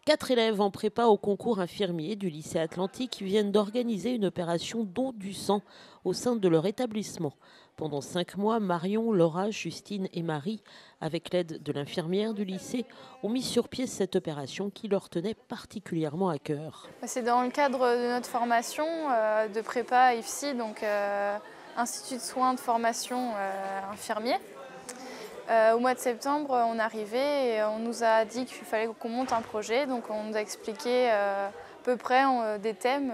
4 élèves en prépa au concours infirmier du lycée Atlantique viennent d'organiser une opération don du sang au sein de leur établissement. Pendant 5 mois, Marion, Laura, Justine et Marie, avec l'aide de l'infirmière du lycée, ont mis sur pied cette opération qui leur tenait particulièrement à cœur. C'est dans le cadre de notre formation de prépa IFSI, donc Institut de soins de formation infirmier. Au mois de septembre, on arrivait et on nous a dit qu'il fallait qu'on monte un projet. Donc on nous a expliqué à peu près des thèmes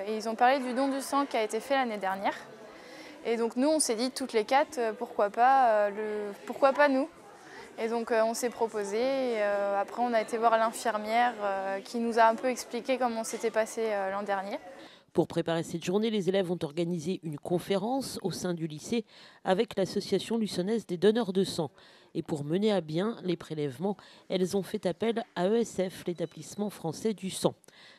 et ils ont parlé du don du sang qui a été fait l'année dernière. Et donc nous, on s'est dit toutes les quatre, pourquoi pas nous. Et donc on s'est proposé. Après, on a été voir l'infirmière qui nous a un peu expliqué comment c'était passé l'an dernier. Pour préparer cette journée, les élèves ont organisé une conférence au sein du lycée avec l'association luçonnaise des donneurs de sang. Et pour mener à bien les prélèvements, elles ont fait appel à ESF, l'établissement français du sang.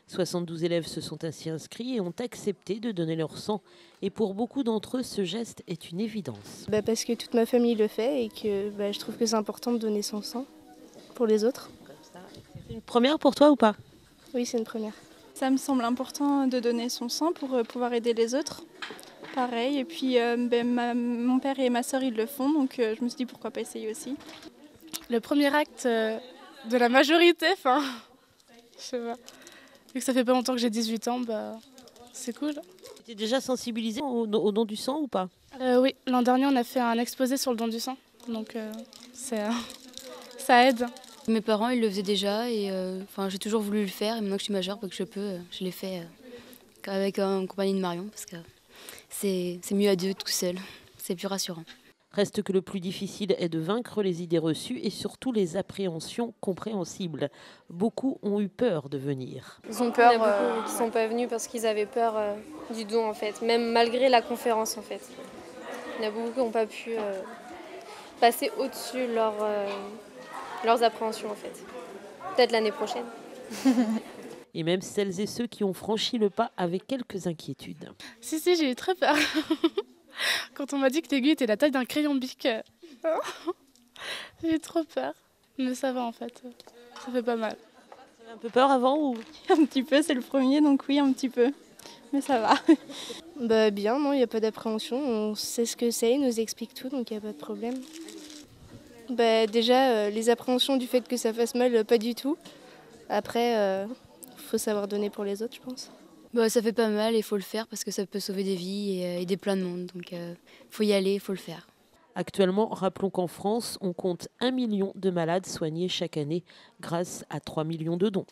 72 élèves se sont ainsi inscrits et ont accepté de donner leur sang. Et pour beaucoup d'entre eux, ce geste est une évidence. Parce que toute ma famille le fait et que je trouve que c'est important de donner son sang pour les autres. C'est une première pour toi ou pas? Oui, c'est une première. Ça me semble important de donner son sang pour pouvoir aider les autres. Pareil, et puis mon père et ma sœur ils le font, donc je me suis dit pourquoi pas essayer aussi. Le premier acte de la majorité, je sais pas. Vu que ça fait pas longtemps que j'ai 18 ans, c'est cool. Tu es déjà sensibilisée au don du sang ou pas? Oui, l'an dernier on a fait un exposé sur le don du sang, donc ça aide. Mes parents ils le faisaient déjà et j'ai toujours voulu le faire et maintenant que je suis majeure que je peux, je l'ai fait avec en compagnie de Marion parce que c'est mieux à deux tout seul, c'est plus rassurant. Reste que le plus difficile est de vaincre les idées reçues et surtout les appréhensions compréhensibles. Beaucoup ont eu peur de venir. Ils ont peur. Il y en a beaucoup qui ne sont pas venus parce qu'ils avaient peur du don en fait, même malgré la conférence en fait. Il y en a beaucoup qui n'ont pas pu passer au-dessus leurs appréhensions en fait. Peut-être l'année prochaine. Et même celles et ceux qui ont franchi le pas avec quelques inquiétudes. Si, j'ai eu très peur. Quand on m'a dit que l'aiguille était la taille d'un crayon Bic, j'ai eu trop peur. Mais ça va en fait, ça fait pas mal. Tu avais un peu peur avant ou... Un petit peu, c'est le premier, donc oui, un petit peu. Mais ça va. Bien, non, il n'y a pas d'appréhension. On sait ce que c'est, ils nous expliquent tout, donc il n'y a pas de problème. Déjà, les appréhensions du fait que ça fasse mal, pas du tout. Après, faut savoir donner pour les autres, je pense. Ça fait pas mal et il faut le faire parce que ça peut sauver des vies et aider plein de monde. Donc faut y aller, il faut le faire. Actuellement, rappelons qu'en France, on compte 1 million de malades soignés chaque année grâce à 3 millions de dons.